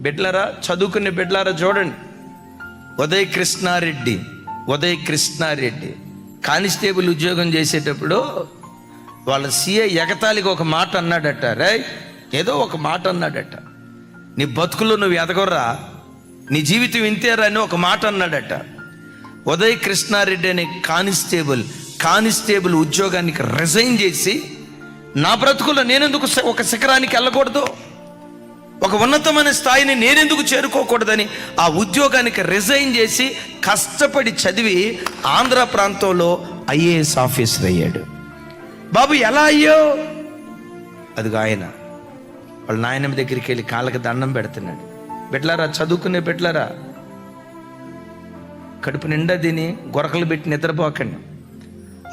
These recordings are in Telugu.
బిడ్లరా, చదువుకునే బిడ్లారా చూడండి. ఉదయ్ కృష్ణారెడ్డి కానిస్టేబుల్ ఉద్యోగం చేసేటప్పుడు వాళ్ళ సీఐ ఎగతాళికి ఒక మాట అన్నాడట. ఏదో ఒక మాట అన్నాడట, నీ బతుకులో నువ్వు ఎదగొర్రా, నీ జీవితం ఇంతేరా అని ఒక మాట అన్నాడట. ఉదయ్ కృష్ణారెడ్డి అనే కానిస్టేబుల్ ఉద్యోగానికి రిజైన్ చేసి, నా బ్రతుకులో నేనెందుకు ఒక శిఖరానికి వెళ్ళకూడదు, ఒక ఉన్నతమైన స్థాయిని నేనెందుకు చేరుకోకూడదని ఆ ఉద్యోగానికి రిజైన్ చేసి కష్టపడి చదివి ఆంధ్ర ప్రాంతంలో ఐఏఎస్ ఆఫీసర్ అయ్యాడు. బాబు ఎలా అయ్యో? అదిగో ఆయన వాళ్ళ నాయనమ్మ దగ్గరికి వెళ్ళి కాళ్ళకి దండం పెడుతున్నాడు. బిడ్లారా, చదువుకునే బిడ్లారా, కడుపు నిండా తిని గొరకలు పెట్టి నిద్రపోకండి.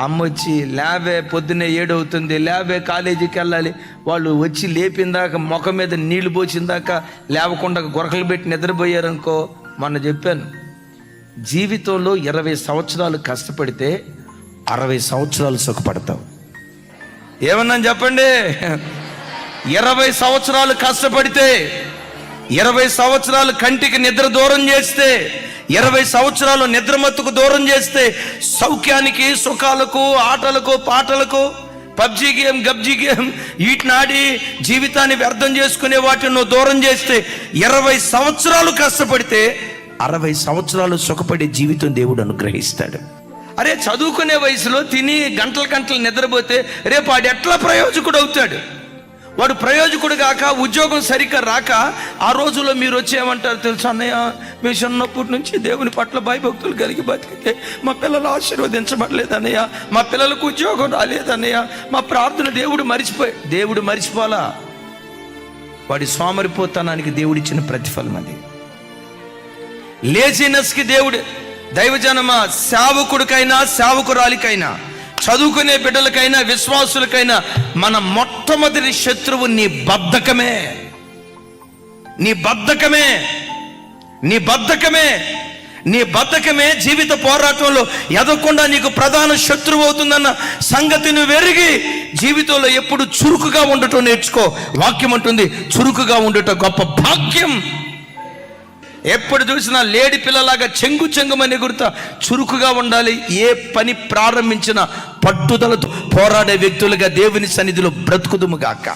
అమ్మ వచ్చి లేవే, పొద్దున్నే 7 అవుతుంది, లేవే కాలేజీకి వెళ్ళాలి, వాళ్ళు వచ్చి లేపిందాక ముఖం మీద నీళ్లు పోసిందాక లేవకుండా గొరకలు పెట్టి నిద్రపోయారనుకో. మొన్న చెప్పాను, జీవితంలో 20 సంవత్సరాలు కష్టపడితే 60 సంవత్సరాలు సుఖపడతావు. ఏమన్నా చెప్పండి. 20 సంవత్సరాలు కష్టపడితే, 20 సంవత్సరాలు కంటికి నిద్ర దూరం చేస్తే, 20 సంవత్సరాలు నిద్రమత్తుకు దూరం చేస్తే, సౌఖ్యానికి, సుఖాలకు, ఆటలకు, పాటలకు, పబ్జీ గేమ్, గబ్జీ గేమ్ వీటినాడి జీవితాన్ని వ్యర్థం చేసుకునే వాటిని నువ్వు దూరం చేస్తే, 20 సంవత్సరాలు కష్టపడితే 60 సంవత్సరాలు సుఖపడే జీవితం దేవుడు అనుగ్రహిస్తాడు. అరే, చదువుకునే వయసులో తిని గంటలు నిద్రపోతే రేపు వాడు ఎట్లా ప్రయోజకుడు అవుతాడు? వాడు ప్రయోజకుడు కాక, ఉద్యోగం సరిగ్గా రాక, ఆ రోజుల్లో మీరు వచ్చేయమంటారు తెలుసు, అన్నయ్య మేము చిన్నప్పటి నుంచి దేవుని పట్ల భయభక్తులు కలిగి బతికితే మా పిల్లలు ఆశీర్వదించబడలేదు అన్నయ్య, మా పిల్లలకు ఉద్యోగం రాలేదన్నయ్య, మా ప్రార్థన దేవుడు మరిచిపోలా. వాడి సోమరిపోతనానికి దేవుడిచ్చిన ప్రతిఫలం అది. లేజినెస్కి దేవుడు, దైవజనమా, సేవకుడికైనా సేవకురాలికైనా, చదువుకునే బిడ్డలకైనా విశ్వాసులకైనా మన మొట్టమొదటి శత్రువు నీ బద్ధకమే జీవిత పోరాటంలో ఎదగకుండా నీకు ప్రధాన శత్రువు అవుతుందన్న సంగతి నువ్వు ఎరిగి జీవితంలో ఎప్పుడు చురుకుగా ఉండటం నేర్చుకో. వాక్యం అంటుంది, చురుకుగా ఉండటం గొప్ప భాగ్యం. ఎప్పుడు చూసినా లేడి పిల్లలాగా చెంగుమని ఎగురుతా చురుకుగా ఉండాలి. ఏ పని ప్రారంభించినా పట్టుదలతో పోరాడే వ్యక్తులుగా దేవుని సన్నిధిలో బ్రతుకుదుము గాక.